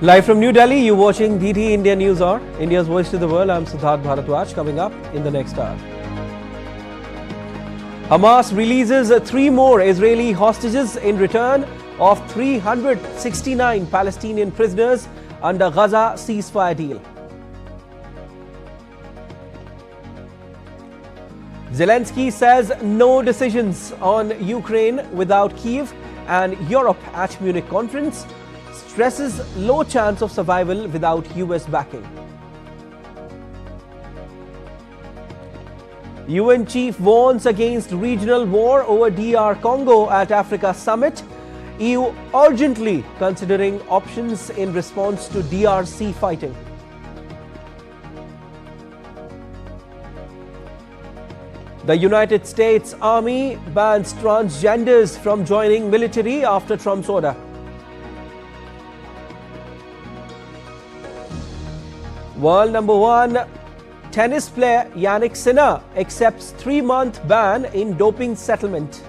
Live from New Delhi, you're watching DT India NewsHour, India's voice to the world. I'm Prasar Bharati. Coming up in the next hour. Hamas releases 3 more Israeli hostages in return of 369 Palestinian prisoners under Gaza ceasefire deal. Zelensky says no decisions on Ukraine without Kyiv, and Europe at Munich conference stresses low chance of survival without US backing. UN chief warns against regional war over DR Congo at Africa summit. EU urgently considering options in response to DRC fighting. The United States Army bans transgenders from joining military after Trump's order. World #1 tennis player Yannick Sinner accepts 3-month ban in doping settlement.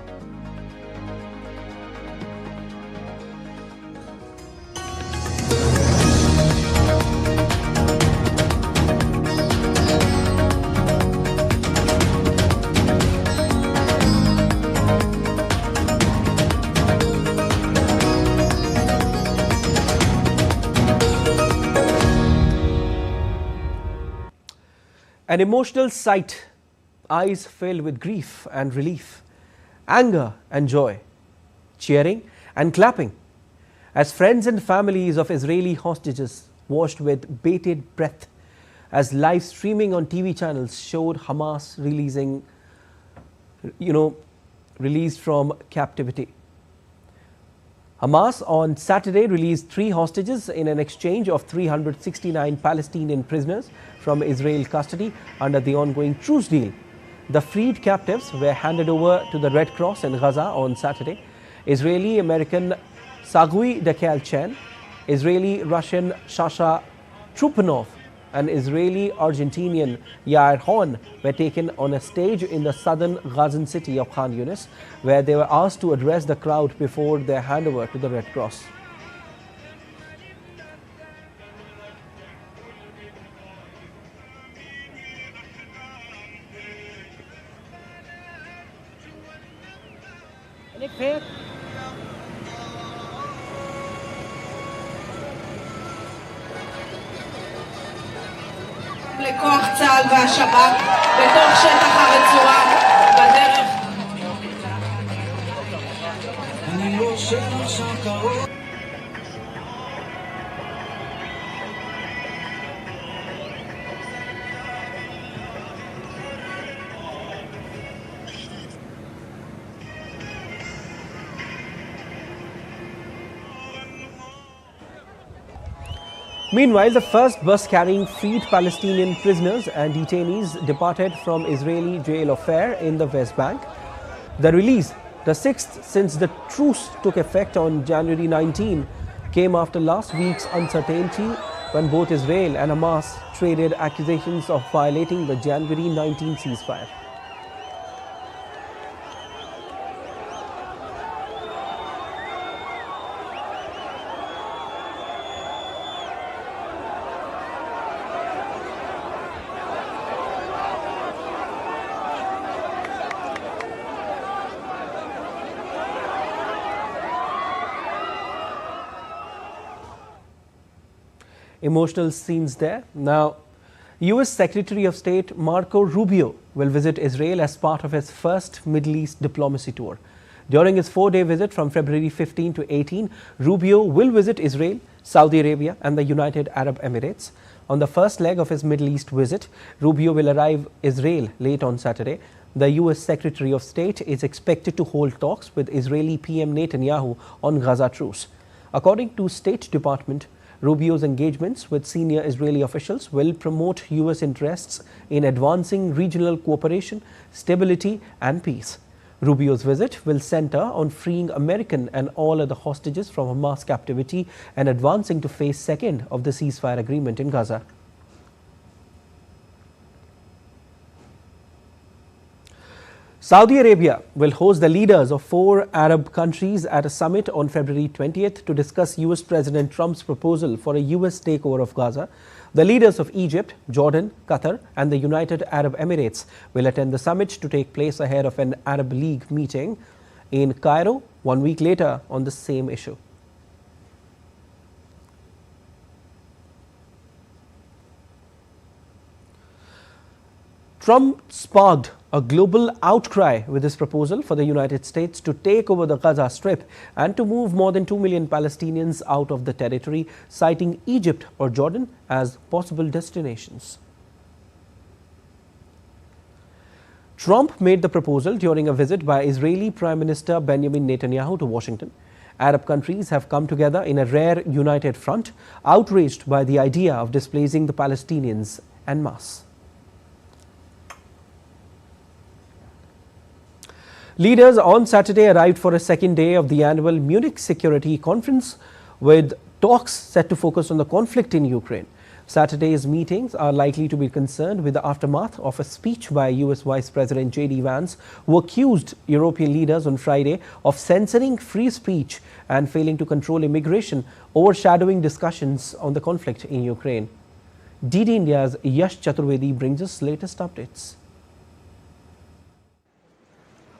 An emotional sight, eyes filled with grief and relief, anger and joy, cheering and clapping, as friends and families of Israeli hostages watched with bated breath as live streaming on TV channels showed Hamas released from captivity. Hamas on Saturday released 3 hostages in an exchange of 369 Palestinian prisoners from Israel custody under the ongoing truce deal. The freed captives were handed over to the Red Cross in Gaza on Saturday. Israeli-American Sagui Dekel-Chen, Israeli-Russian Shasha Trupanov, and Israeli-Argentinian Yair Horn were taken on a stage in the southern Gazan city of Khan Yunis, where they were asked to address the crowd before their handover to the Red Cross. לכוח צה"ל והשב"כ בתוך שטח הרצועה בדרך. אני יושב עכשיו קרוב. Meanwhile, the first bus carrying freed Palestinian prisoners and detainees departed from Israeli jail of Fair in the West Bank. The release, the 6th since the truce took effect on January 19, came after last week's uncertainty when both Israel and Hamas traded accusations of violating the January 19 ceasefire. Emotional scenes there. Now, US Secretary of State Marco Rubio will visit Israel as part of his first Middle East diplomacy tour. During his 4-day visit from February 15 to 18, Rubio will visit Israel, Saudi Arabia and the United Arab Emirates. On the first leg of his Middle East visit, Rubio will arrive Israel late on Saturday. The US Secretary of State is expected to hold talks with Israeli PM Netanyahu on Gaza truce. According to State Department, Rubio's engagements with senior Israeli officials will promote US interests in advancing regional cooperation, stability and peace. Rubio's visit will center on freeing American and all other hostages from Hamas captivity and advancing to phase 2 of the ceasefire agreement in Gaza. Saudi Arabia will host the leaders of 4 Arab countries at a summit on February 20th to discuss US President Trump's proposal for a US takeover of Gaza. The leaders of Egypt, Jordan, Qatar and the United Arab Emirates will attend the summit to take place ahead of an Arab League meeting in Cairo 1 week later on the same issue. Trump sparked a global outcry with his proposal for the United States to take over the Gaza Strip and to move more than 2 million Palestinians out of the territory, citing Egypt or Jordan as possible destinations. Trump made the proposal during a visit by Israeli Prime Minister Benjamin Netanyahu to Washington. Arab countries have come together in a rare united front, outraged by the idea of displacing the Palestinians en masse. Leaders on Saturday arrived for a second day of the annual Munich Security Conference, with talks set to focus on the conflict in Ukraine. Saturday's meetings are likely to be concerned with the aftermath of a speech by US Vice President J.D. Vance, who accused European leaders on Friday of censoring free speech and failing to control immigration, overshadowing discussions on the conflict in Ukraine. DD India's Yash Chaturvedi brings us latest updates.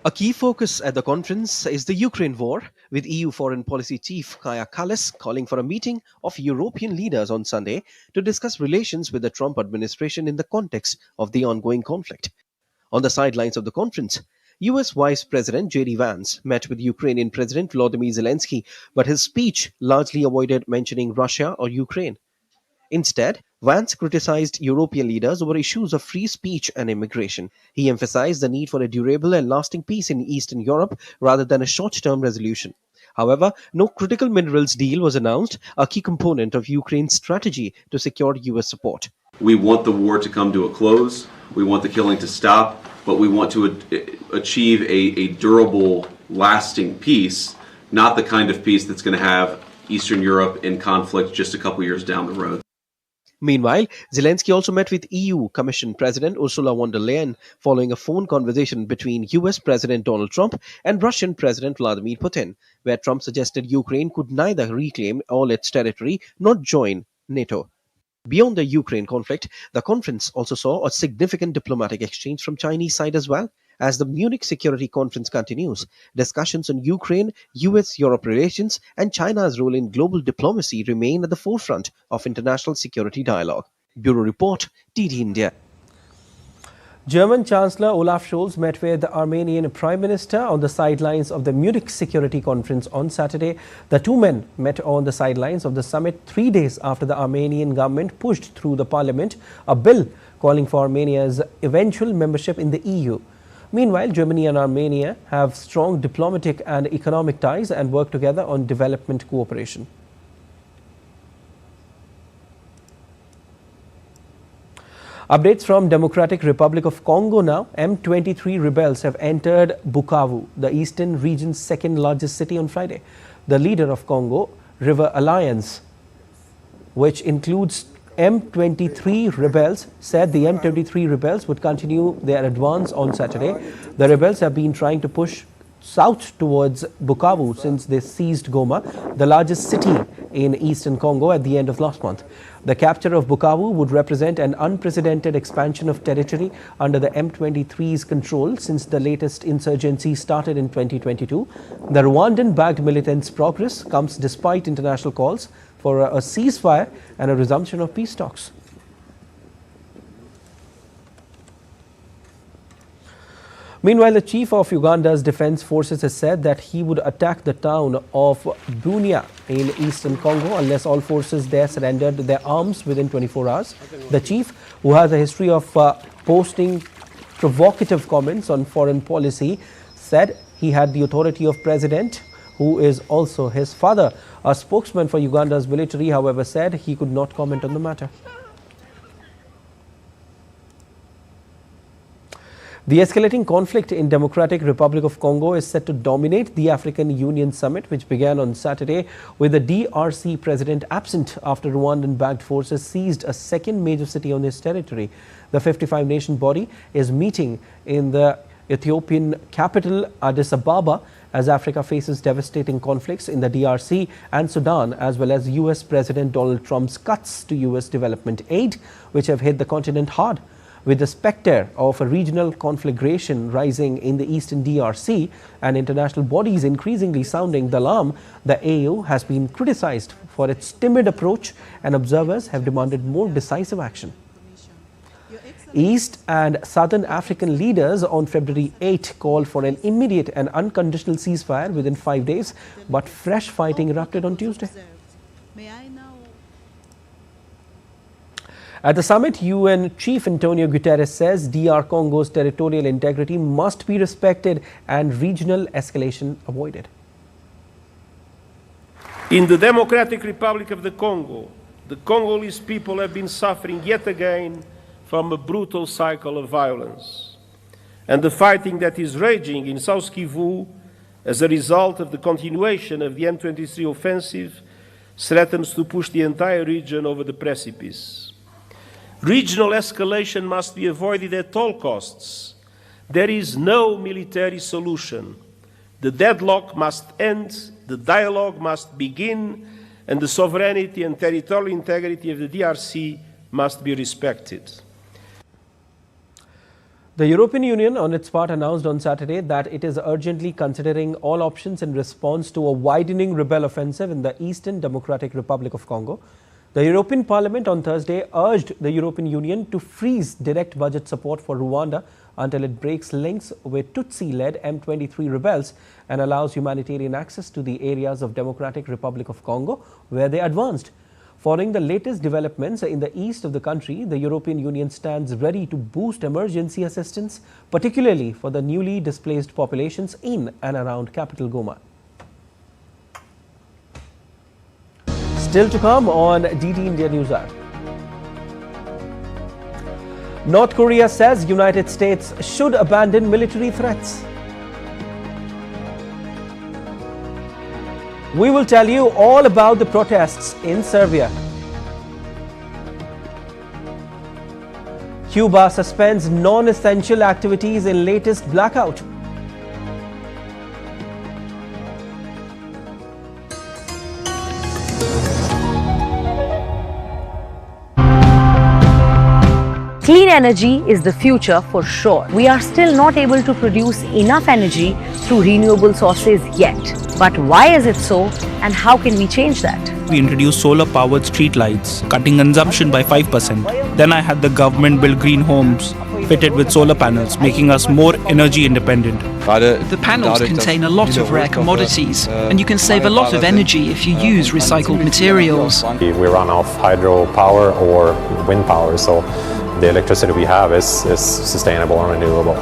A key focus at the conference is the Ukraine war, with EU Foreign Policy Chief Kaja Kallas calling for a meeting of European leaders on Sunday to discuss relations with the Trump administration in the context of the ongoing conflict. On the sidelines of the conference, US Vice President J.D. Vance met with Ukrainian President Volodymyr Zelensky, but his speech largely avoided mentioning Russia or Ukraine. Instead, Vance criticized European leaders over issues of free speech and immigration. He emphasized the need for a durable and lasting peace in Eastern Europe rather than a short-term resolution. However, no critical minerals deal was announced, a key component of Ukraine's strategy to secure US support. We want the war to come to a close. We want the killing to stop, but we want to achieve a durable, lasting peace, not the kind of peace that's going to have Eastern Europe in conflict just a couple years down the road. Meanwhile, Zelensky also met with EU Commission President Ursula von der Leyen following a phone conversation between US President Donald Trump and Russian President Vladimir Putin, where Trump suggested Ukraine could neither reclaim all its territory nor join NATO. Beyond the Ukraine conflict, the conference also saw a significant diplomatic exchange from Chinese side as well. As the Munich Security Conference continues, discussions on Ukraine, US-Europe relations and China's role in global diplomacy remain at the forefront of international security dialogue. Bureau Report, DD India. German Chancellor Olaf Scholz met with the Armenian Prime Minister on the sidelines of the Munich Security Conference on Saturday. The two men met on the sidelines of the summit 3 days after the Armenian government pushed through the parliament a bill calling for Armenia's eventual membership in the EU. Meanwhile, Germany and Armenia have strong diplomatic and economic ties and work together on development cooperation. Updates from Democratic Republic of Congo now. M23 rebels have entered Bukavu, the eastern region's second largest city, on Friday. The leader of Congo River Alliance, which includes M23 rebels, said the M23 rebels would continue their advance on Saturday. The rebels have been trying to push south towards Bukavu since they seized Goma, the largest city in eastern Congo, at the end of last month. The capture of Bukavu would represent an unprecedented expansion of territory under the M23's control since the latest insurgency started in 2022. The Rwandan-backed militants' progress comes despite international calls for a ceasefire and a resumption of peace talks. Meanwhile, the chief of Uganda's defense forces has said that he would attack the town of Bunia in eastern Congo unless all forces there surrendered their arms within 24 hours. The chief, who has a history of posting provocative comments on foreign policy, said he had the authority of president, who is also his father. A spokesman for Uganda's military, however, said he could not comment on the matter. The escalating conflict in Democratic Republic of Congo is set to dominate the African Union summit, which began on Saturday with the DRC president absent after Rwandan-backed forces seized a second major city on his territory. The 55-nation body is meeting in the Ethiopian capital Addis Ababa, as Africa faces devastating conflicts in the DRC and Sudan, as well as US President Donald Trump's cuts to US development aid, which have hit the continent hard. With the specter of a regional conflagration rising in the eastern DRC and international bodies increasingly sounding the alarm, the AU has been criticized for its timid approach, and observers have demanded more decisive action. East and Southern African leaders on February 8 called for an immediate and unconditional ceasefire within 5 days, but fresh fighting erupted on Tuesday. At the summit, UN Chief Antonio Guterres says DR Congo's territorial integrity must be respected and regional escalation avoided. In the Democratic Republic of the Congo, the Congolese people have been suffering yet again from a brutal cycle of violence. And the fighting that is raging in South Kivu as a result of the continuation of the M23 offensive threatens to push the entire region over the precipice. Regional escalation must be avoided at all costs. There is no military solution. The deadlock must end, the dialogue must begin, and the sovereignty and territorial integrity of the DRC must be respected. The European Union, on its part, announced on Saturday that it is urgently considering all options in response to a widening rebel offensive in the Eastern Democratic Republic of Congo. The European Parliament on Thursday urged the European Union to freeze direct budget support for Rwanda until it breaks links with Tutsi-led M23 rebels and allows humanitarian access to the areas of Democratic Republic of Congo where they advanced. Following the latest developments in the east of the country, the European Union stands ready to boost emergency assistance, particularly for the newly displaced populations in and around capital Goma. Still to come on DD India NewsHour. North Korea says United States should abandon military threats. We will tell you all about the protests in Serbia. Cuba suspends non-essential activities in latest blackout. Clean energy is the future for sure. We are still not able to produce enough energy through renewable sources yet. But why is it so, and how can we change that? We introduced solar-powered street lights, cutting consumption by 5%. Then I had the government build green homes fitted with solar panels, making us more energy independent. The panels contain a lot of rare commodities, and you can save a lot of energy if you use recycled materials. We run off hydropower or wind power, so the electricity we have is sustainable and renewable.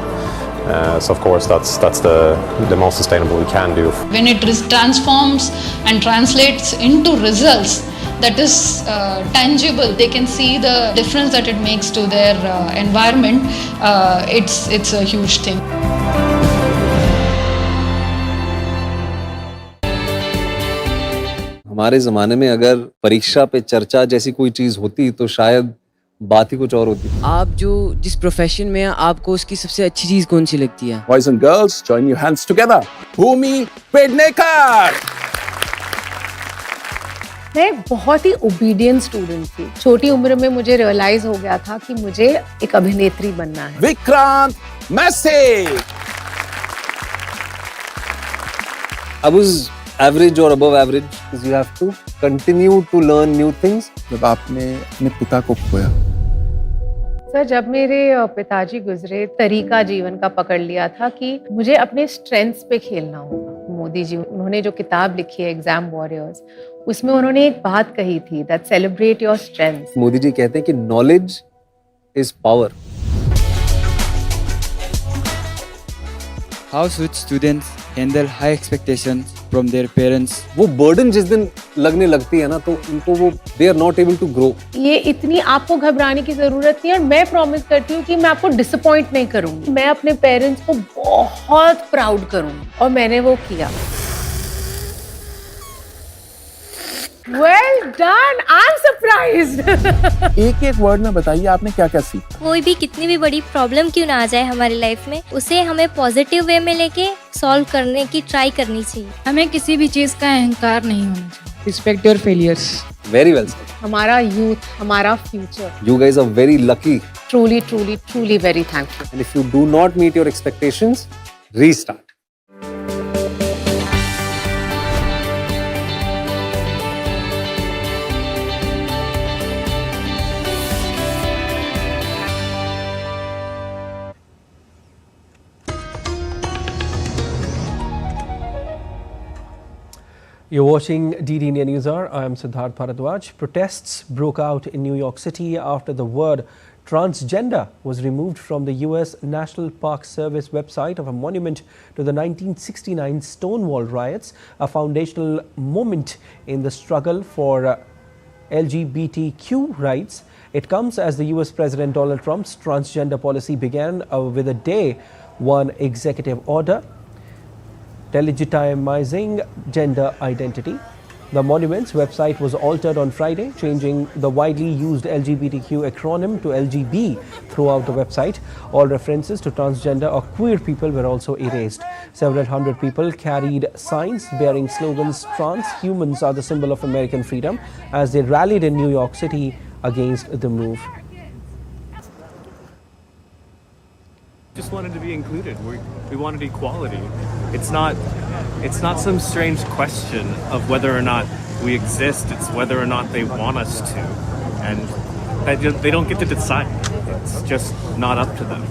So of course that's the most sustainable we can do. When it transforms and translates into results that is tangible, they can see the difference that it makes to their environment. It's a huge thing. हमारे ज़माने में अगर परीक्षा पे चर्चा जैसी कोई चीज़ होती तो शायद बात ही कुछ और होती। आप जो जिस प्रोफेशन में हैं, आपको उसकी सबसे अच्छी चीज़ कौन सी लगती है? Boys and girls, join your hands together. भूमि पेडनेकर। मैं बहुत ही ओबीडियंट स्टूडेंट थी। छोटी उम्र में मुझे रियलाइज हो गया था कि मुझे एक अभिनेत्री बनना है। Vikrant Massey. I was average or above average because you have to continue to learn new things. जब आपने अपने पिता को खोया। सर, जब मेरे पिताजी गुजरे, तरीका जीवन का पकड़ लिया था कि मुझे अपने स्ट्रेंथ्स पे खेलना होगा। मोदी जी, उन्होंने जो किताब लिखी है एग्जाम वॉरियर्स, उसमें उन्होंने एक बात कही थी that celebrate your strengths. Modi ji कहते हैं कि knowledge is power. How should students handle high expectations from their parents? वो burden जिस दिन लगने लगती है ना, तो उनको वो they are not able to grow. ये इतनी आपको घबराने की जरूरत नहीं है, और मैं प्रॉमिस करती हूँ कि मैं आपको डिसअपॉइंट नहीं करूंगी। मैं अपने पेरेंट्स को बहुत प्राउड करूंगी, और मैंने वो किया। Well done. I'm surprised. एक एक वर्ड में बताइए आपने क्या क्या सीखा। कोई भी कितनी भी बड़ी प्रॉब्लम क्यों ना आ जाए हमारी लाइफ में, उसे हमें पॉजिटिव वे में लेके सॉल्व करने की ट्राई करनी चाहिए। हमें किसी भी चीज का अहंकार नहीं होना चाहिए। Respect your failures. Very well said. हमारा youth, हमारा future. You guys are very lucky. Truly, truly, truly very thankful. And if you do not meet your expectations, restart. You're watching DD India NewsHour. I am Siddharth Bharadwaj. Protests broke out in New York City after the word transgender was removed from the U.S. National Park Service website of a monument to the 1969 Stonewall riots, a foundational moment in the struggle for LGBTQ rights. It comes as the U.S. President Donald Trump's transgender policy began with a day one executive order delegitimizing gender identity. The monument's website was altered on Friday, changing the widely used LGBTQ acronym to LGB throughout the website. All references to transgender or queer people were also erased. Several hundred people carried signs bearing slogans "Trans humans are the symbol of American freedom" as they rallied in New York City against the move. Just wanted to be included. We wanted equality. It's not some strange question of whether or not we exist. It's whether or not they want us to, and they don't get to decide. It's just not up to them.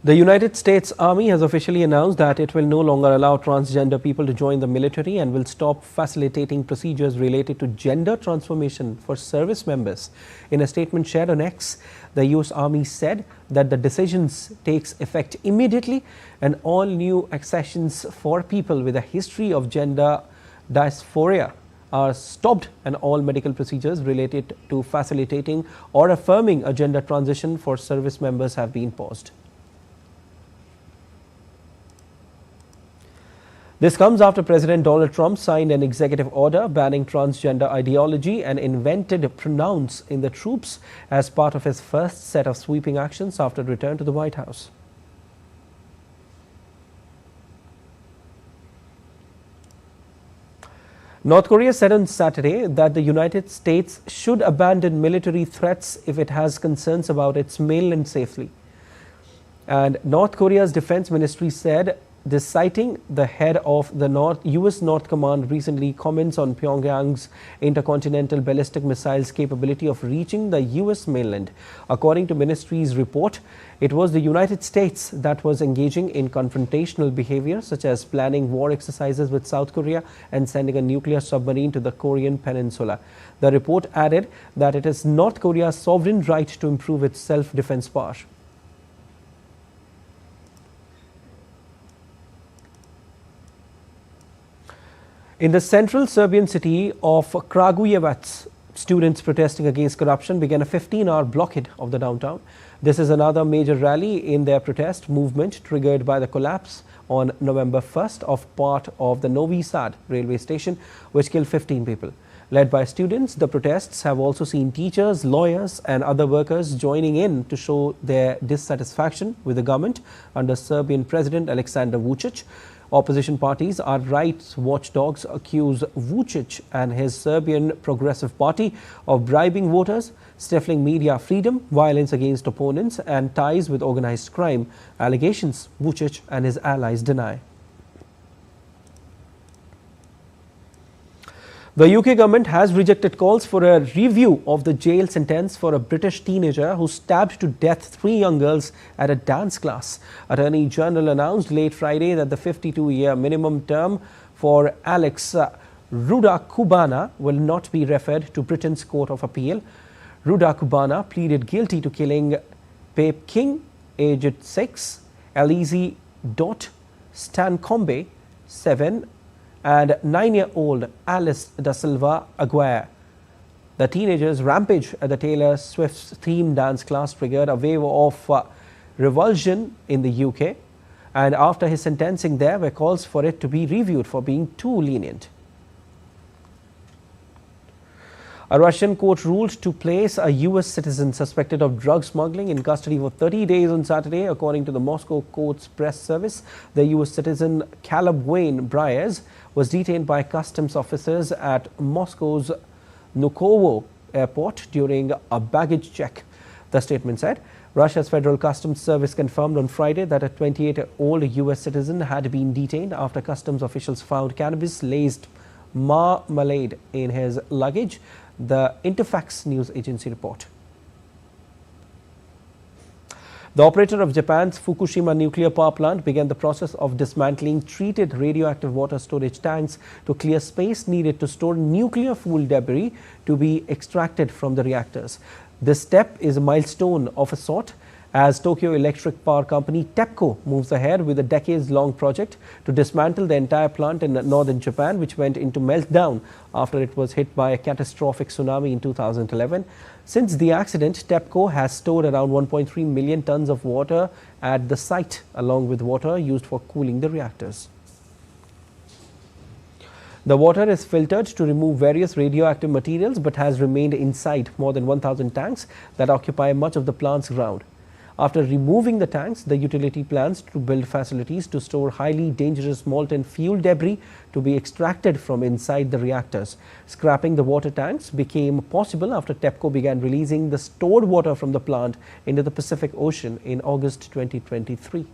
The United States Army has officially announced that it will no longer allow transgender people to join the military and will stop facilitating procedures related to gender transformation for service members. In a statement shared on X, the US Army said that the decisions takes effect immediately and all new accessions for people with a history of gender dysphoria are stopped and all medical procedures related to facilitating or affirming a gender transition for service members have been paused. This comes after President Donald Trump signed an executive order banning transgender ideology and invented pronouns in the troops as part of his first set of sweeping actions after return to the White House. North Korea said on Saturday that the United States should abandon military threats if it has concerns about its mainland safety. And North Korea's defense ministry said this, citing the head of the U.S. North Command recently comments on Pyongyang's intercontinental ballistic missiles capability of reaching the U.S. mainland. According to ministry's report, it was the United States that was engaging in confrontational behavior such as planning war exercises with South Korea and sending a nuclear submarine to the Korean peninsula. The report added that it is North Korea's sovereign right to improve its self-defense power. In the central Serbian city of Kragujevac, students protesting against corruption began a 15-hour blockade of the downtown. This is another major rally in their protest movement triggered by the collapse on November 1st of part of the Novi Sad railway station, which killed 15 people. Led by students, the protests have also seen teachers, lawyers and other workers joining in to show their dissatisfaction with the government under Serbian President Aleksandar Vučić. Opposition parties or rights watchdogs accuse Vučić and his Serbian Progressive Party of bribing voters, stifling media freedom, violence against opponents and ties with organized crime, allegations Vučić and his allies deny. The UK government has rejected calls for a review of the jail sentence for a British teenager who stabbed to death 3 young girls at a dance class. Attorney General announced late Friday that the 52-year minimum term for Alex Rudakubana will not be referred to Britain's Court of Appeal. Rudakubana pleaded guilty to killing Pape King, aged 6, Elise Stancombe, 7, and 9-year-old Alice da Silva Aguirre. The teenagers' rampage at the Taylor Swift's theme dance class triggered a wave of revulsion in the UK, and after his sentencing there were calls for it to be reviewed for being too lenient. A Russian court ruled to place a U.S. citizen suspected of drug smuggling in custody for 30 days on Saturday. According to the Moscow court's press service, the U.S. citizen Caleb Wayne Bryers was detained by customs officers at Moscow's Vnukovo airport during a baggage check. The statement said Russia's Federal Customs Service confirmed on Friday that a 28-year-old U.S. citizen had been detained after customs officials found cannabis-laced marmalade in his luggage, the Interfax news agency report. The operator of Japan's Fukushima nuclear power plant began the process of dismantling treated radioactive water storage tanks to clear space needed to store nuclear fuel debris to be extracted from the reactors. This step is a milestone of a sort as Tokyo Electric Power Company TEPCO moves ahead with a decades-long project to dismantle the entire plant in northern Japan, which went into meltdown after it was hit by a catastrophic tsunami in 2011. Since the accident, TEPCO has stored around 1.3 million tons of water at the site, along with water used for cooling the reactors. The water is filtered to remove various radioactive materials but has remained inside more than 1,000 tanks that occupy much of the plant's ground. After removing the tanks, the utility plans to build facilities to store highly dangerous molten fuel debris to be extracted from inside the reactors. Scrapping the water tanks became possible after TEPCO began releasing the stored water from the plant into the Pacific Ocean in August 2023.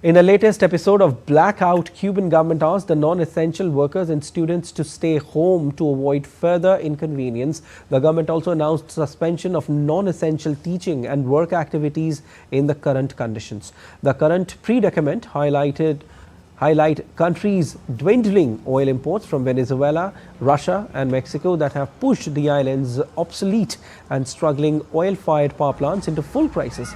In the latest episode of Blackout, Cuban government asked the non-essential workers and students to stay home to avoid further inconvenience. The government also announced suspension of non-essential teaching and work activities in the current conditions. The current predicament highlight countries' dwindling oil imports from Venezuela, Russia and Mexico that have pushed the island's obsolete and struggling oil-fired power plants into full crisis.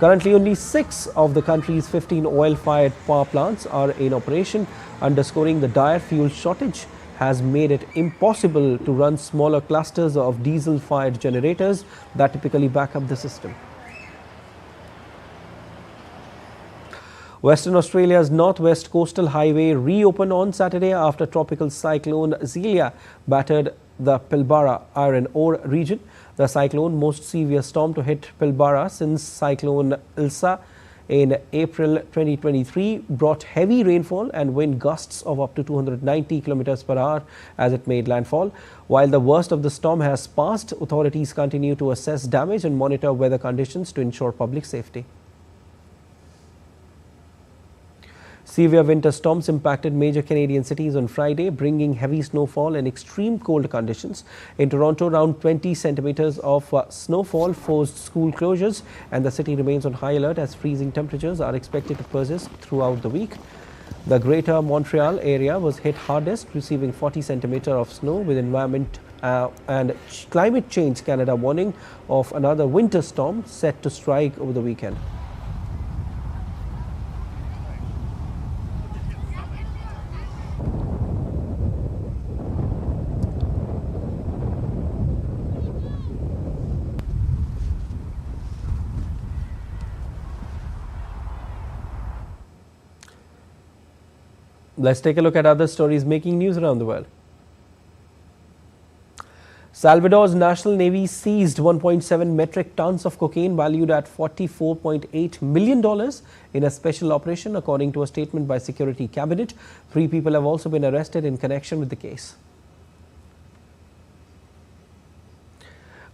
Currently, only 6 of the country's 15 oil-fired power plants are in operation, underscoring the dire fuel shortage has made it impossible to run smaller clusters of diesel-fired generators that typically back up the system. Western Australia's northwest coastal highway reopened on Saturday after tropical cyclone Zelia battered the Pilbara iron ore region. The cyclone, most severe storm to hit Pilbara since Cyclone Ilsa in April 2023, brought heavy rainfall and wind gusts of up to 290 km per hour as it made landfall. While the worst of the storm has passed, authorities continue to assess damage and monitor weather conditions to ensure public safety. Severe winter storms impacted major Canadian cities on Friday, bringing heavy snowfall and extreme cold conditions. In Toronto, around 20 centimeters of snowfall forced school closures, and the city remains on high alert as freezing temperatures are expected to persist throughout the week. The Greater Montreal area was hit hardest, receiving 40 centimeters of snow, with Environment and Climate Change Canada warning of another winter storm set to strike over the weekend. Let's take a look at other stories making news around the world. Salvador's National Navy seized 1.7 metric tons of cocaine valued at $44.8 million in a special operation, according to a statement by Security Cabinet. 3 people have also been arrested in connection with the case.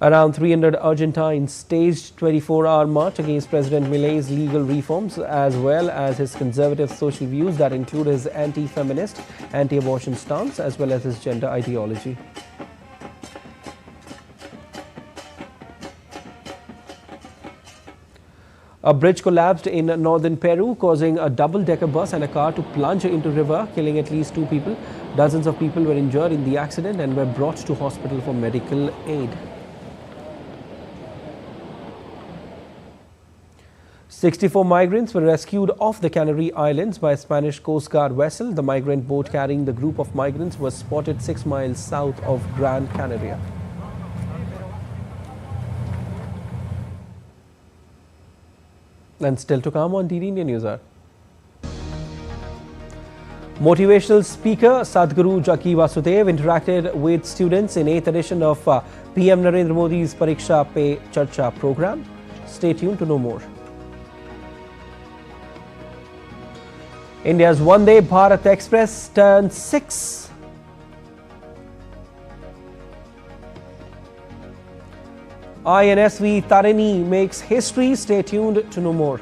Around 300 Argentines staged 24-hour march against President Milei's legal reforms, as well as his conservative social views that include his anti-feminist, anti-abortion stance, as well as his gender ideology. A bridge collapsed in northern Peru, causing a double-decker bus and a car to plunge into a river, killing at least 2 people. Dozens of people were injured in the accident and were brought to hospital for medical aid. 64 migrants were rescued off the Canary Islands by a Spanish Coast Guard vessel. The migrant boat carrying the group of migrants was spotted 6 miles south of Gran Canaria. And still to come on DD India NewsHour. Motivational speaker Sadhguru Jaggi Vasudev interacted with students in 8th edition of PM Narendra Modi's Pariksha Pe Charcha program. Stay tuned to know more. India's Vande Bharat Express turns 6. INSV Tarini makes history. Stay tuned to know more.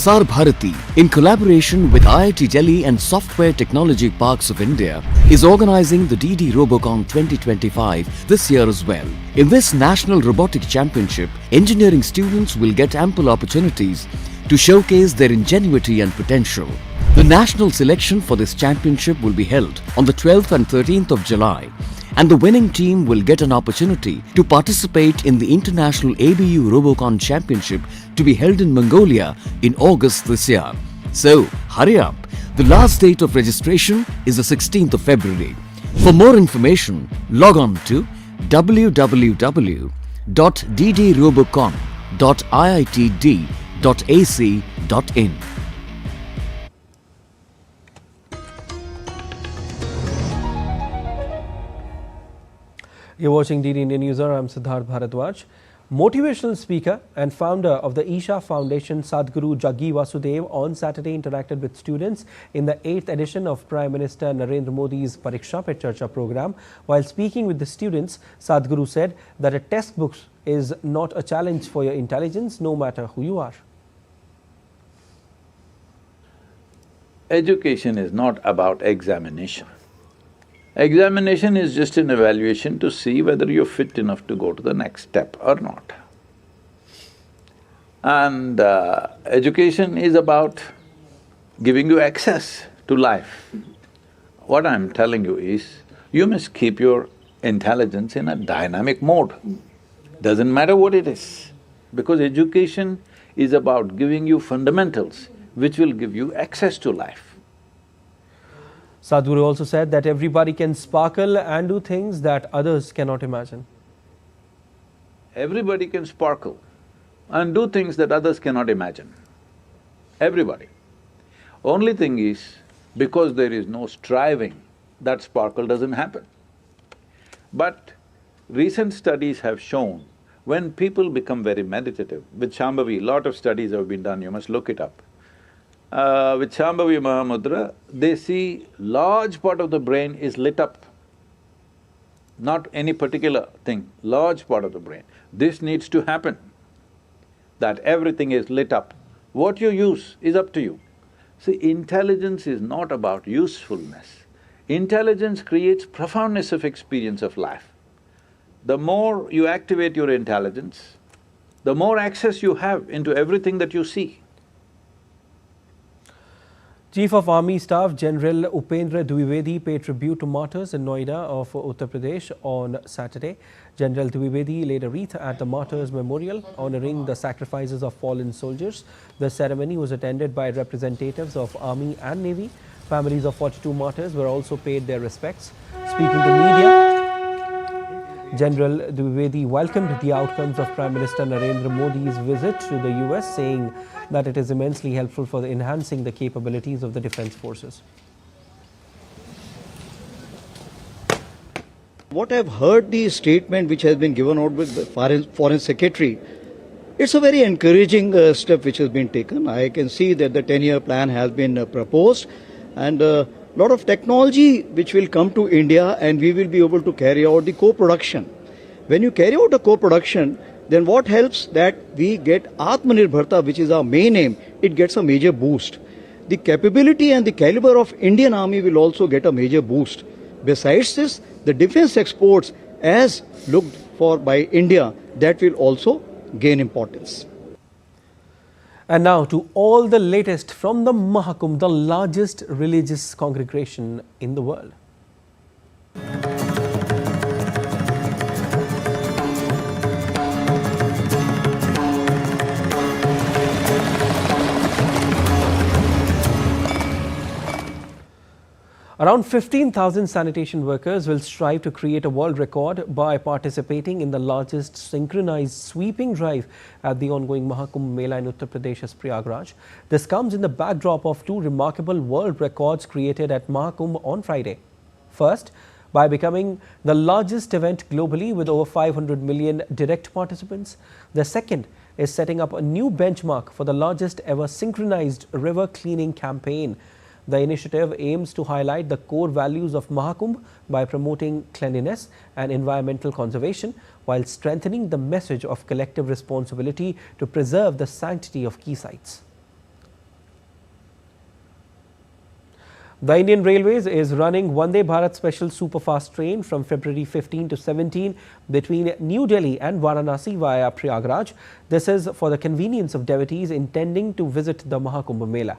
Prasar Bharati, in collaboration with IIT Delhi and Software Technology Parks of India, is organizing the DD Robocon 2025 this year as well. In this National Robotic Championship, engineering students will get ample opportunities to showcase their ingenuity and potential. The national selection for this championship will be held on the 12th and 13th of July, and the winning team will get an opportunity to participate in the International ABU Robocon Championship to be held in Mongolia in August this year. So, hurry up. The last date of registration is the 16th of February. For more information, log on to www.ddrobocon.iitd.ac.in. You're watching DD India NewsHour. I'm Siddharth Bharadwaj. Motivational speaker and founder of the Isha Foundation, Sadhguru Jaggi Vasudev, on Saturday interacted with students in the 8th edition of Prime Minister Narendra Modi's Pariksha Pe Charcha program. While speaking with the students, Sadhguru said that a textbook is not a challenge for your intelligence, no matter who you are. Education is not about examination. Examination is just an evaluation to see whether you're fit enough to go to the next step or not. And education is about giving you access to life. What I'm telling you is, you must keep your intelligence in a dynamic mode. Doesn't matter what it is, because education is about giving you fundamentals which will give you access to life. Sadhguru also said that everybody can sparkle and do things that others cannot imagine. Everybody can sparkle and do things that others cannot imagine. Everybody. Only thing is, because there is no striving, that sparkle doesn't happen. But recent studies have shown, when people become very meditative, with Shambhavi, lot of studies have been done, you must look it up. With Shambhavi Mahamudra, they see large part of the brain is lit up. Not any particular thing, large part of the brain. This needs to happen, that everything is lit up. What you use is up to you. See, intelligence is not about usefulness. Intelligence creates profoundness of experience of life. The more you activate your intelligence, the more access you have into everything that you see. Chief of Army Staff General Upendra Dwivedi paid tribute to martyrs in Noida of Uttar Pradesh on Saturday. General Dwivedi laid a wreath at the Martyrs Memorial, honouring the sacrifices of fallen soldiers. The ceremony was attended by representatives of Army and Navy. Families of 42 martyrs were also paid their respects. Speaking to media, General Dwivedi welcomed the outcomes of Prime Minister Narendra Modi's visit to the US, saying that it is immensely helpful for enhancing the capabilities of the defence forces. What I've heard, the statement which has been given out with the Foreign Secretary, it's a very encouraging step which has been taken. I can see that the 10-year plan has been proposed, and a lot of technology which will come to India, and we will be able to carry out the co-production. When you carry out a co-production, then what helps that we get Atmanirbharta, which is our main aim, it gets a major boost. The capability and the caliber of Indian Army will also get a major boost. Besides this, the defence exports as looked for by India, that will also gain importance. And now to all the latest from the Mahakumbh, the largest religious congregation in the world. Around 15,000 sanitation workers will strive to create a world record by participating in the largest synchronized sweeping drive at the ongoing Mahakumbh Mela in Uttar Pradesh's Prayagraj. This comes in the backdrop of two remarkable world records created at Mahakumbh on Friday. First, by becoming the largest event globally with over 500 million direct participants. The second is setting up a new benchmark for the largest ever synchronized river cleaning campaign. The initiative aims to highlight the core values of Mahakumbh by promoting cleanliness and environmental conservation while strengthening the message of collective responsibility to preserve the sanctity of key sites. The Indian Railways is running Vande Bharat Special Superfast train from February 15 to 17 between New Delhi and Varanasi via Prayagraj. This is for the convenience of devotees intending to visit the Mahakumbh Mela.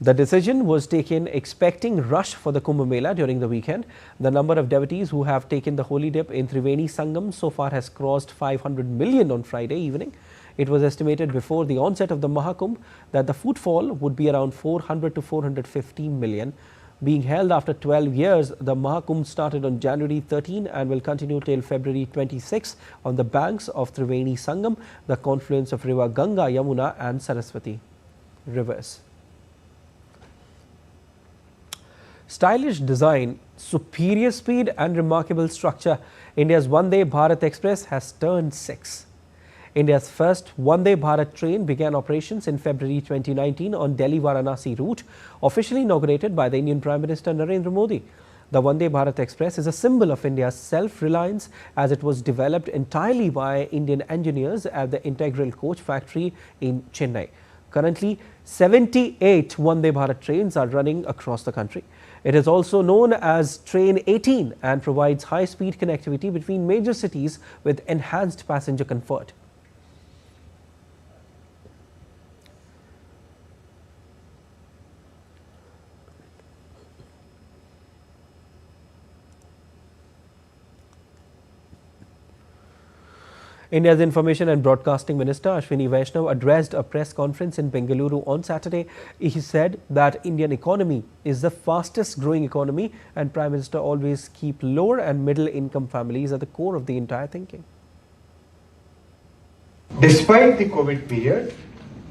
The decision was taken expecting rush for the Kumbh Mela during the weekend. The number of devotees who have taken the holy dip in Triveni Sangam so far has crossed 500 million on Friday evening. It was estimated before the onset of the Mahakumbh that the footfall would be around 400 to 450 million. Being held after 12 years, the Mahakumbh started on January 13 and will continue till February 26 on the banks of Triveni Sangam, the confluence of river Ganga, Yamuna and Saraswati rivers. Stylish design, superior speed and remarkable structure, India's Vande Bharat Express has turned 6. India's first Vande Bharat train began operations in February 2019 on Delhi-Varanasi route, officially inaugurated by the Indian Prime Minister Narendra Modi. The Vande Bharat Express is a symbol of India's self-reliance as it was developed entirely by Indian engineers at the Integral Coach Factory in Chennai. Currently, 78 Vande Bharat trains are running across the country. It is also known as Train 18 and provides high-speed connectivity between major cities with enhanced passenger comfort. India's Information and Broadcasting Minister Ashwini Vaishnav addressed a press conference in Bengaluru on Saturday. He said that Indian economy is the fastest growing economy and Prime Minister always keep lower and middle income families at the core of the entire thinking. Despite the COVID period,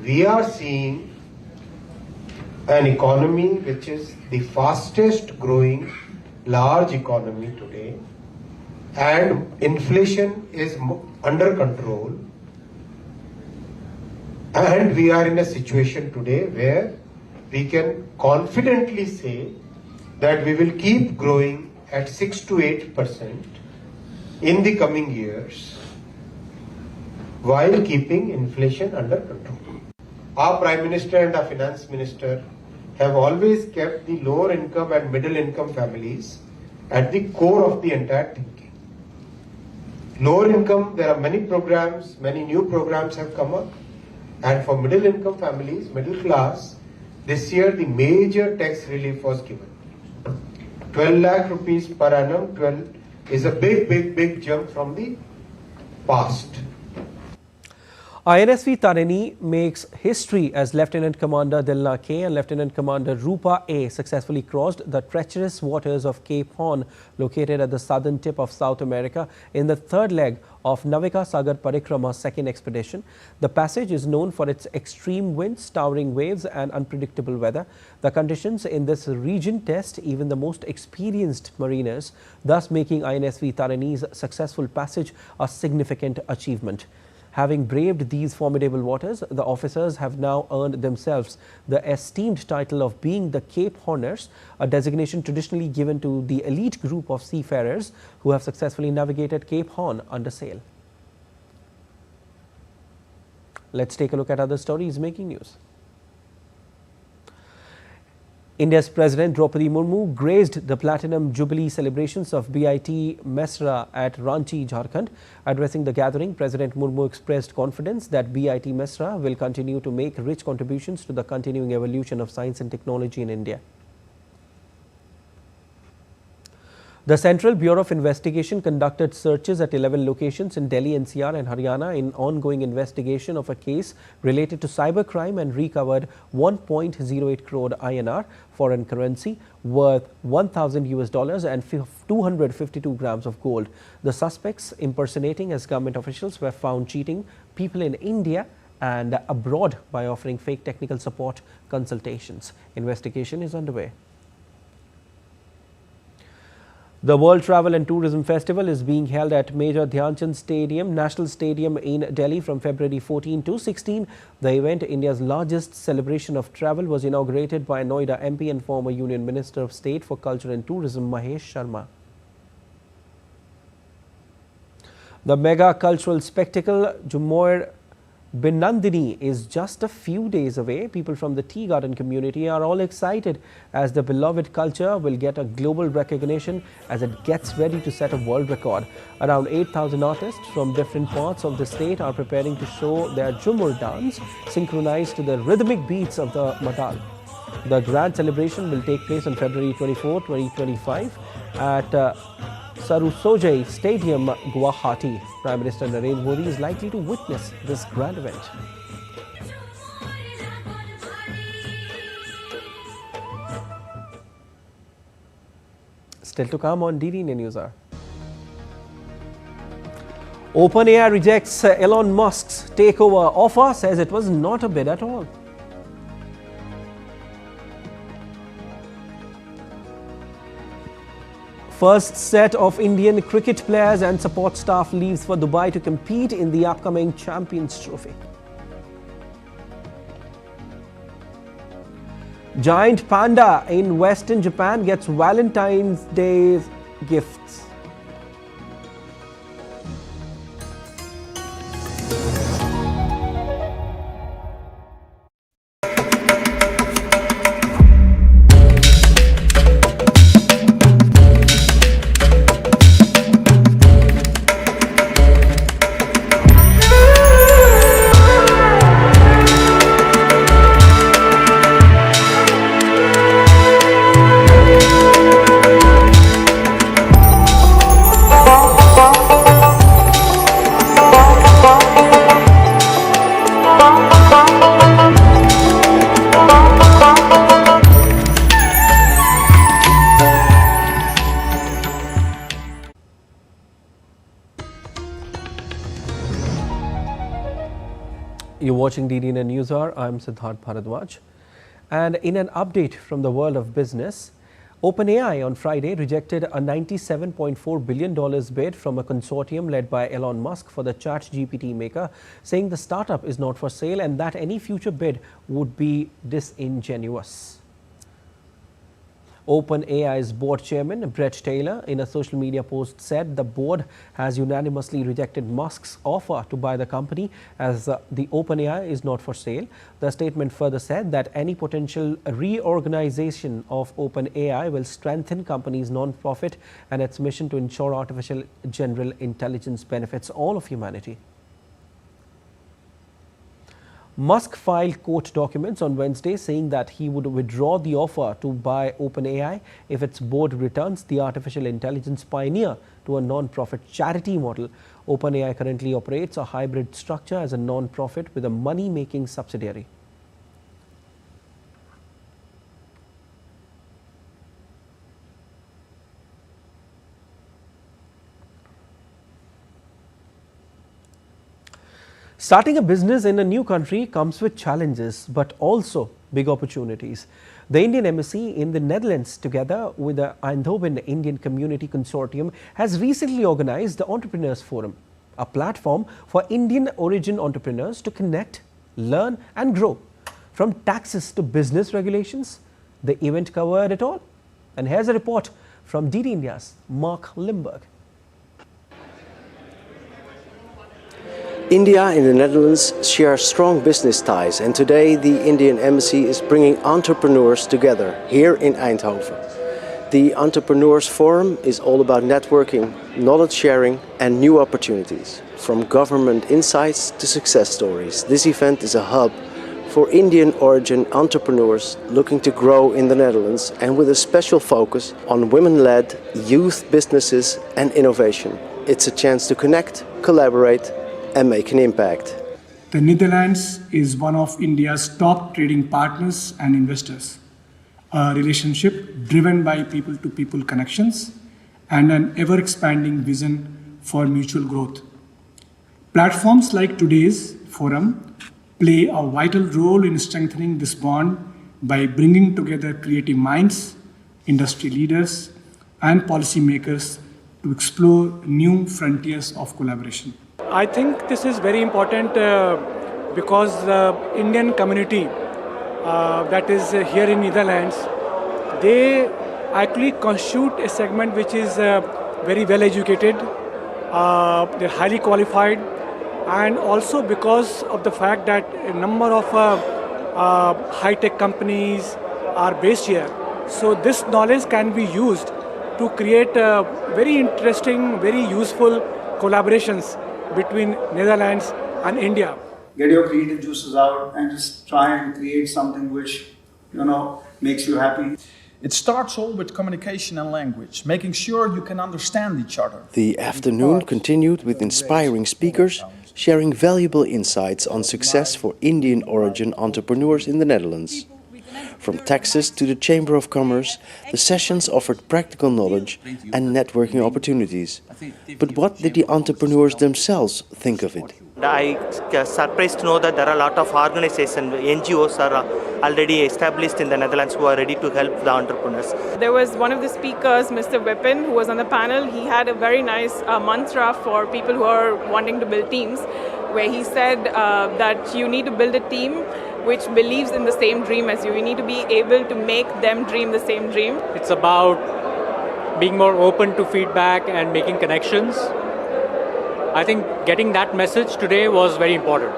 we are seeing an economy which is the fastest growing large economy today, and inflation is under control, and we are in a situation today where we can confidently say that we will keep growing at 6 to 8% in the coming years while keeping inflation under control. Our Prime Minister and our Finance Minister have always kept the lower income and middle income families at the core of the entire thinking. Lower income, there are many programs, many new programs have come up, and for middle income families, middle class, this year the major tax relief was given. 12 lakh rupees per annum, 12 is a big jump from the past. INSV Tarini makes history as Lieutenant Commander Dilna K and Lieutenant Commander Rupa A successfully crossed the treacherous waters of Cape Horn, located at the southern tip of South America, in the third leg of Navika Sagar Parikrama's second expedition. The passage is known for its extreme winds, towering waves and unpredictable weather. The conditions in this region test even the most experienced mariners, thus making INSV Tarini's successful passage a significant achievement. Having braved these formidable waters, the officers have now earned themselves the esteemed title of being the Cape Horners, a designation traditionally given to the elite group of seafarers who have successfully navigated Cape Horn under sail. Let's take a look at other stories making news. India's President Draupadi Murmu graced the Platinum Jubilee celebrations of BIT Mesra at Ranchi, Jharkhand. Addressing the gathering, President Murmu expressed confidence that BIT Mesra will continue to make rich contributions to the continuing evolution of science and technology in India. The Central Bureau of Investigation conducted searches at 11 locations in Delhi, NCR and Haryana in ongoing investigation of a case related to cybercrime and recovered 1.08 crore INR foreign currency worth $1,000 and 252 grams of gold. The suspects impersonating as government officials were found cheating people in India and abroad by offering fake technical support consultations. Investigation is underway. The World Travel and Tourism Festival is being held at Major Dhyan Chand Stadium, National Stadium in Delhi from February 14 to 16. The event, India's largest celebration of travel, was inaugurated by Noida MP and former Union Minister of State for Culture and Tourism, Mahesh Sharma. The mega cultural spectacle, Jumoir Binandini, is just a few days away. People from the tea garden community are all excited as the beloved culture will get a global recognition as it gets ready to set a world record. Around 8,000 artists from different parts of the state are preparing to show their Jumur dance synchronized to the rhythmic beats of the Matal. The grand celebration will take place on February 24, 2025 at Sarusojai Stadium, Guwahati. Prime Minister Narendra Modi is likely to witness this grand event. Still to come on DD NewsHour. OpenAI rejects Elon Musk's takeover offer, says it was not a bid at all. First set of Indian cricket players and support staff leaves for Dubai to compete in the upcoming Champions Trophy. Giant panda in Western Japan gets Valentine's Day gifts. You're watching DD NewsHour. I'm Siddharth Bharadwaj. And in an update from the world of business, OpenAI on Friday rejected a $97.4 billion bid from a consortium led by Elon Musk for the ChatGPT maker, saying the startup is not for sale and that any future bid would be disingenuous. OpenAI's board chairman, Brett Taylor, in a social media post said the board has unanimously rejected Musk's offer to buy the company as the OpenAI is not for sale. The statement further said that any potential reorganization of OpenAI will strengthen company's non-profit and its mission to ensure artificial general intelligence benefits all of humanity. Musk filed court documents on Wednesday saying that he would withdraw the offer to buy OpenAI if its board returns the artificial intelligence pioneer to a non-profit charity model. OpenAI currently operates a hybrid structure as a non-profit with a money-making subsidiary. Starting a business in a new country comes with challenges, but also big opportunities. The Indian Embassy in the Netherlands, together with the Eindhoven Indian Community Consortium, has recently organized the Entrepreneurs Forum, a platform for Indian origin entrepreneurs to connect, learn and grow. From taxes to business regulations, the event covered it all. And here's a report from DD India's Mark Limburg. India and the Netherlands share strong business ties, and today the Indian Embassy is bringing entrepreneurs together here in Eindhoven. The Entrepreneurs Forum is all about networking, knowledge sharing and new opportunities. From government insights to success stories, this event is a hub for Indian origin entrepreneurs looking to grow in the Netherlands and with a special focus on women-led youth businesses and innovation. It's a chance to connect, collaborate and make an impact. The Netherlands is one of India's top trading partners and investors. A relationship driven by people-to-people connections and an ever-expanding vision for mutual growth. Platforms like today's forum play a vital role in strengthening this bond by bringing together creative minds, industry leaders, and policymakers to explore new frontiers of collaboration. I think this is very important because the Indian community that is here in Netherlands, they actually constitute a segment which is very well educated, they're highly qualified, and also because of the fact that a number of high-tech companies are based here. So this knowledge can be used to create very interesting, very useful collaborations between Netherlands and India. Get your creative juices out and just try and create something which, makes you happy. It starts all with communication and language, making sure you can understand each other. The afternoon continued with inspiring speakers sharing valuable insights on success for Indian origin entrepreneurs in the Netherlands. From Texas to the Chamber of Commerce, the sessions offered practical knowledge and networking opportunities. But what did the entrepreneurs themselves think of it? I was surprised to know that there are a lot of organizations, NGOs are already established in the Netherlands who are ready to help the entrepreneurs. There was one of the speakers, Mr. Vipin, who was on the panel. He had a very nice mantra for people who are wanting to build teams, where he said that you need to build a team which believes in the same dream as you. You need to be able to make them dream the same dream. It's about being more open to feedback and making connections. I think getting that message today was very important.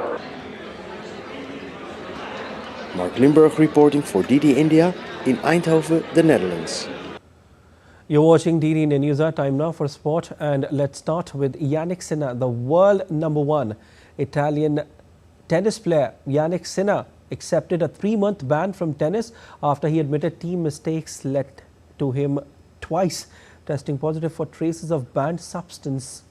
Mark Limburg reporting for DD India in Eindhoven, the Netherlands. You're watching DD India NewsHour. Time now for sport, and let's start with Yannick Sinner, the world #1 Italian tennis player. Yannick Sinner accepted a 3-month ban from tennis after he admitted team mistakes led to him twice testing positive for traces of banned substance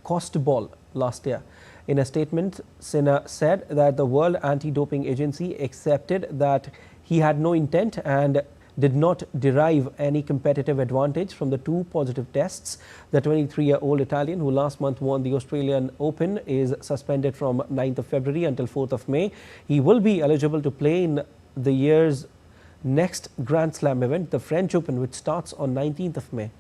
Costeball last year. In a statement, Sinner said that the World Anti-Doping Agency accepted that he had no intent and did not derive any competitive advantage from the 2 positive tests. The 23-year-old Italian, who last month won the Australian Open, is suspended from 9th of February until 4th of May. He will be eligible to play in the year's next Grand Slam event, the French Open, which starts on 19th of May.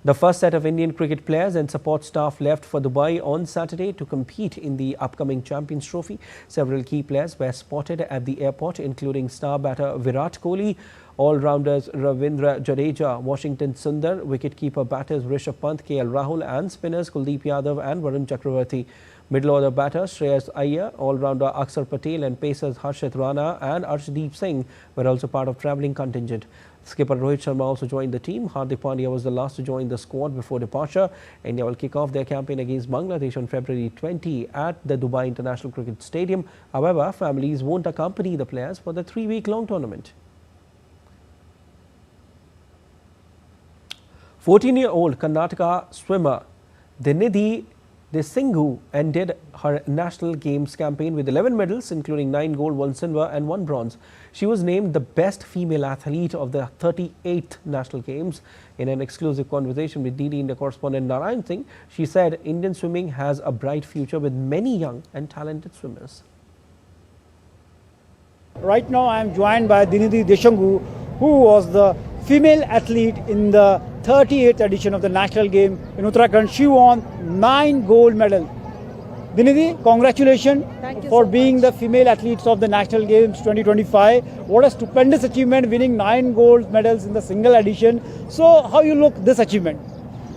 The first set of Indian cricket players and support staff left for Dubai on Saturday to compete in the upcoming Champions Trophy. Several key players were spotted at the airport, including star batter Virat Kohli, all-rounders Ravindra Jadeja, Washington Sundar, wicketkeeper batters Rishabh Pant, KL Rahul, and spinners Kuldeep Yadav and Varun Chakravarti. Middle-order batters Shreyas Iyer, all-rounder Akshar Patel, and pacers Harshit Rana and Arshdeep Singh were also part of travelling contingent. Skipper Rohit Sharma also joined the team. Hardik Pandya was the last to join the squad before departure. India will kick off their campaign against Bangladesh on February 20 at the Dubai International Cricket Stadium. However, families won't accompany the players for the 3-week-long tournament. 14-year-old Karnataka swimmer Dinidhi Desinghu ended her National Games campaign with 11 medals, including 9 gold, 1 silver and 1 bronze. She was named the best female athlete of the 38th National Games. In an exclusive conversation with DD India correspondent Narayan Singh, she said Indian swimming has a bright future with many young and talented swimmers. Right now I am joined by Dinidhi Desinghu, who was the female athlete in the 38th edition of the National Game in Uttarakhand. She won 9 gold medals. Dinidhi, congratulations for being the female athletes of the National Games 2025. What a stupendous achievement, winning 9 gold medals in the single edition. So how you look this achievement?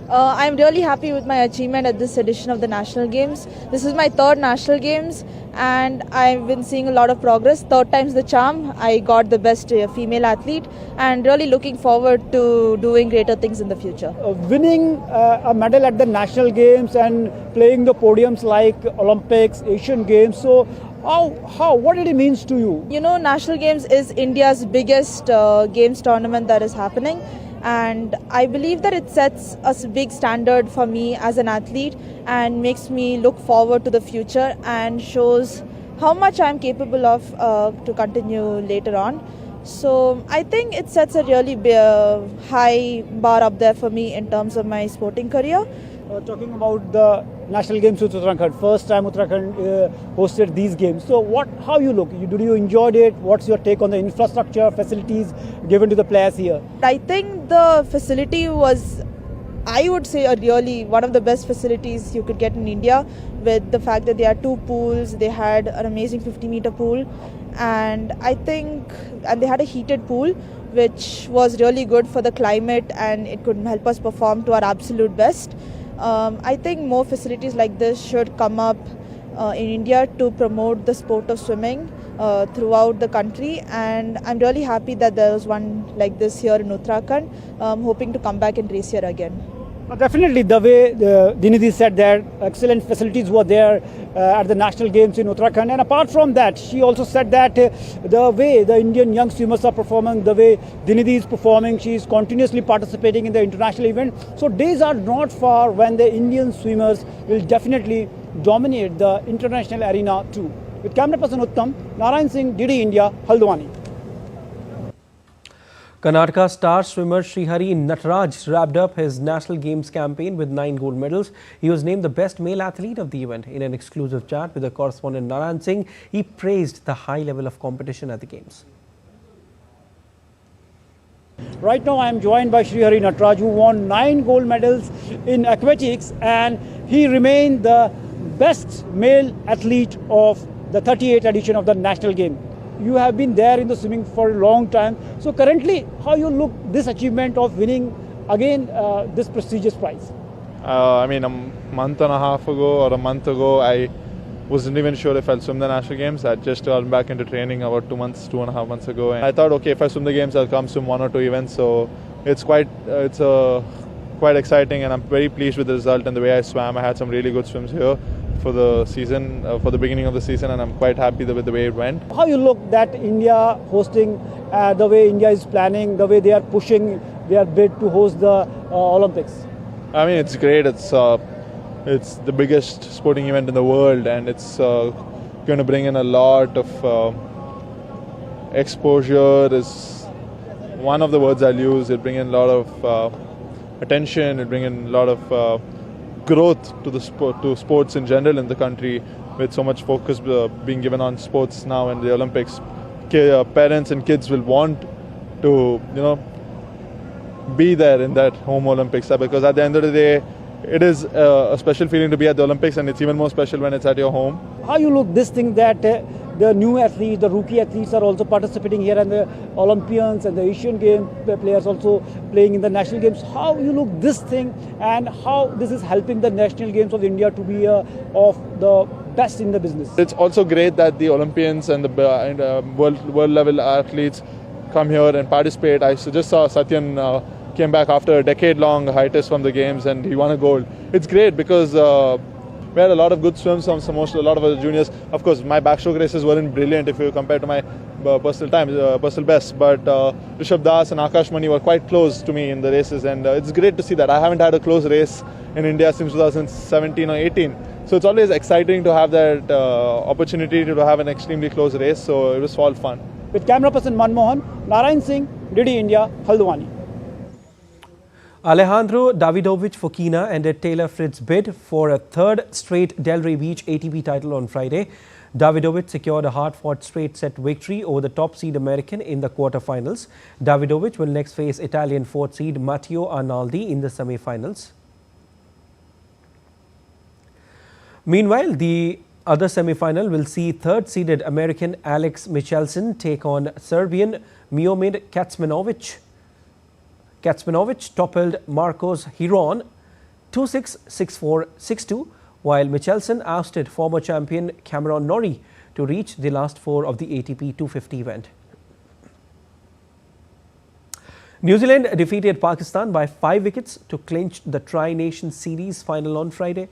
I'm really happy with my achievement at this edition of the National Games. This is my third National Games and I've been seeing a lot of progress. Third time's the charm. I got the best female athlete and really looking forward to doing greater things in the future. Winning a medal at the National Games and playing the podiums like Olympics, Asian Games. So what did it mean to you? You know, National Games is India's biggest games tournament that is happening. And I believe that it sets a big standard for me as an athlete and makes me look forward to the future and shows how much I'm capable of to continue later on. So I think it sets a really high bar up there for me in terms of my sporting career. Talking about the National Games with Uttarakhand, first time Uttarakhand hosted these games. So how you look? Did you enjoyed it? What's your take on the infrastructure, facilities given to the players here? I think the facility was, I would say, really one of the best facilities you could get in India, with the fact that they had 2 pools. They had an amazing 50-meter pool, and they had a heated pool, which was really good for the climate, and it could help us perform to our absolute best. I think more facilities like this should come up in India to promote the sport of swimming throughout the country, and I'm really happy that there was one like this here in Uttarakhand. I'm hoping to come back and race here again. Definitely, the way Dinidhi said that excellent facilities were there at the National Games in Uttarakhand. And apart from that, she also said that the way the Indian young swimmers are performing, the way Dinidhi is performing, she is continuously participating in the international event. So days are not far when the Indian swimmers will definitely dominate the international arena too. With camera person Uttam, Narayan Singh, DD India, Haldwani. Karnataka star swimmer Srihari Nataraj wrapped up his National Games campaign with 9 gold medals. He was named the best male athlete of the event. In an exclusive chat with the correspondent Narayan Singh, he praised the high level of competition at the Games. Right now I am joined by Srihari Nataraj, who won 9 gold medals in aquatics, and he remained the best male athlete of the 38th edition of the National Game. You have been there in the swimming for a long time. So currently, how you look this achievement of winning again this prestigious prize? I mean, a month and a half ago or a month ago, I wasn't even sure if I'll swim the National Games. I just got back into training about 2.5 months ago. And I thought, okay, if I swim the Games, I'll come swim 1 or 2 events. So it's quite exciting, and I'm very pleased with the result and the way I swam. I had some really good swims here for the season, for the beginning of the season, and I'm quite happy with the way it went. How you look that India hosting, the way India is planning, the way they are pushing their bid to host the Olympics? I mean, it's great. It's the biggest sporting event in the world, and it's going to bring in a lot of exposure. Is one of the words I'll use. It'll bring in a lot of attention. It'll bring in a lot of growth to the to sports in general in the country, with so much focus being given on sports now in the Olympics. Parents and kids will want to, be there in that home Olympics, because at the end of the day, it is a special feeling to be at the Olympics, and it's even more special when it's at your home. How you look this thing that the new athletes, the rookie athletes are also participating here, and the Olympians and the Asian Games players also playing in the National Games. How you look this thing, and how this is helping the National Games of India to be of the best in the business? It's also great that the Olympians and the world level athletes come here and participate. I just saw Satyan came back after a decade-long hiatus from the Games, and he won a gold. It's great because we had a lot of good swims from a lot of other juniors. Of course, my backstroke races weren't brilliant if you compare to my personal best, but Rishabh Das and Akash Mani were quite close to me in the races, and it's great to see that. I haven't had a close race in India since 2017 or 18, so it's always exciting to have that opportunity to have an extremely close race, so it was all fun. With camera person Manmohan, Narayan Singh, DD India, Haldwani. Alejandro Davidovich Fokina ended Taylor Fritz's bid for a 3rd straight Delray Beach ATP title on Friday. Davidovich secured a hard-fought straight-set victory over the top-seed American in the quarterfinals. Davidovich will next face Italian 4th seed Matteo Arnaldi in the semi-finals. Meanwhile, the other semi-final will see 3rd-seeded American Alex Michelsen take on Serbian Miomir Kecmanovic. Kecmanovic toppled Marcos Giron 2-6, 6-4, 6-2, while Michelson ousted former champion Cameron Norrie to reach the last four of the ATP 250 event. New Zealand defeated Pakistan by 5 wickets to clinch the Tri-Nation Series final on Friday.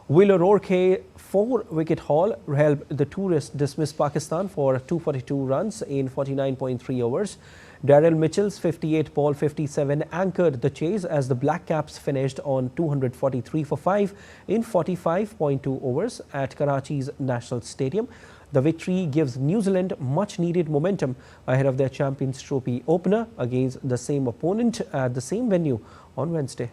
Will O'Rourke's 4-wicket haul helped the tourists dismiss Pakistan for 242 runs in 49.3 overs. Daryl Mitchell's 58 ball 57 anchored the chase as the Black Caps finished on 243 for 5 in 45.2 overs at Karachi's National Stadium. The victory gives New Zealand much needed momentum ahead of their Champions Trophy opener against the same opponent at the same venue on Wednesday.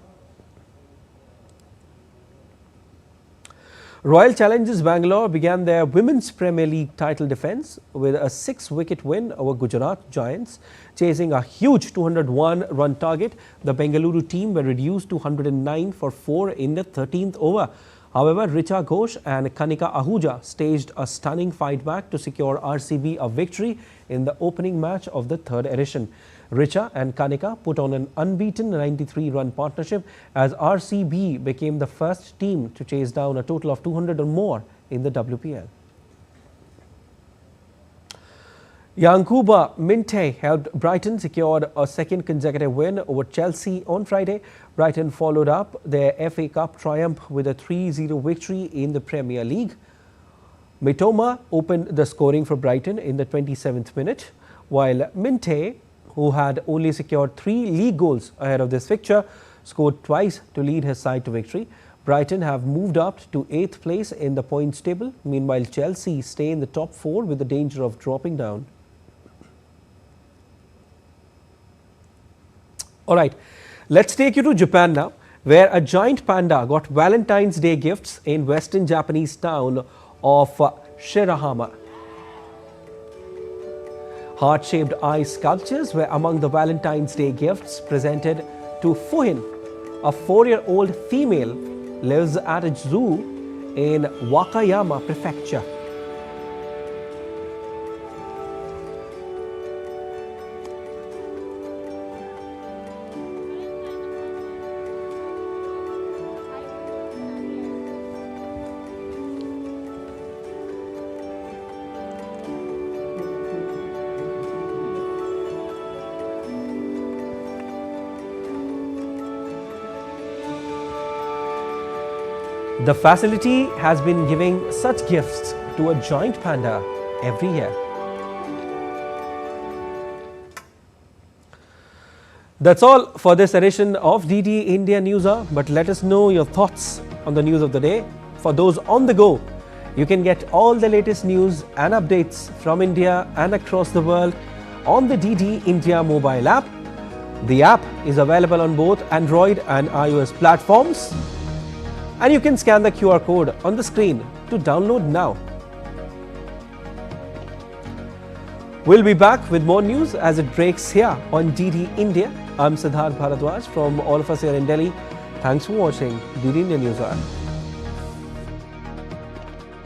Royal Challengers Bangalore began their Women's Premier League title defence with a 6-wicket win over Gujarat Giants. Chasing a huge 201-run target, the Bengaluru team were reduced to 109 for 4 in the 13th over. However, Richa Ghosh and Kanika Ahuja staged a stunning fight back to secure RCB a victory in the opening match of the third edition. Richa and Kanika put on an unbeaten 93-run partnership as RCB became the first team to chase down a total of 200 or more in the WPL. Yankuba Minte helped Brighton secure a second consecutive win over Chelsea on Friday. Brighton followed up their FA Cup triumph with a 3-0 victory in the Premier League. Mitoma opened the scoring for Brighton in the 27th minute, while Minte, who had only secured 3 league goals ahead of this fixture, scored twice to lead his side to victory. Brighton have moved up to 8th place in the points table. Meanwhile, Chelsea stay in the top 4 with the danger of dropping down. Alright, let's take you to Japan now, where a giant panda got Valentine's Day gifts in western Japanese town of Shirahama. Heart-shaped eye sculptures were among the Valentine's Day gifts presented to Fuhin, a 4-year-old female lives at a zoo in Wakayama Prefecture. The facility has been giving such gifts to a giant panda every year. That's all for this edition of DD India NewsHour, but let us know your thoughts on the news of the day. For those on the go, you can get all the latest news and updates from India and across the world on the DD India mobile app. The app is available on both Android and iOS platforms, and you can scan the QR code on the screen to download now. We'll be back with more news as it breaks here on DD India. I'm Siddharth Bharadwaj from all of us here in Delhi. Thanks for watching DD India NewsHour.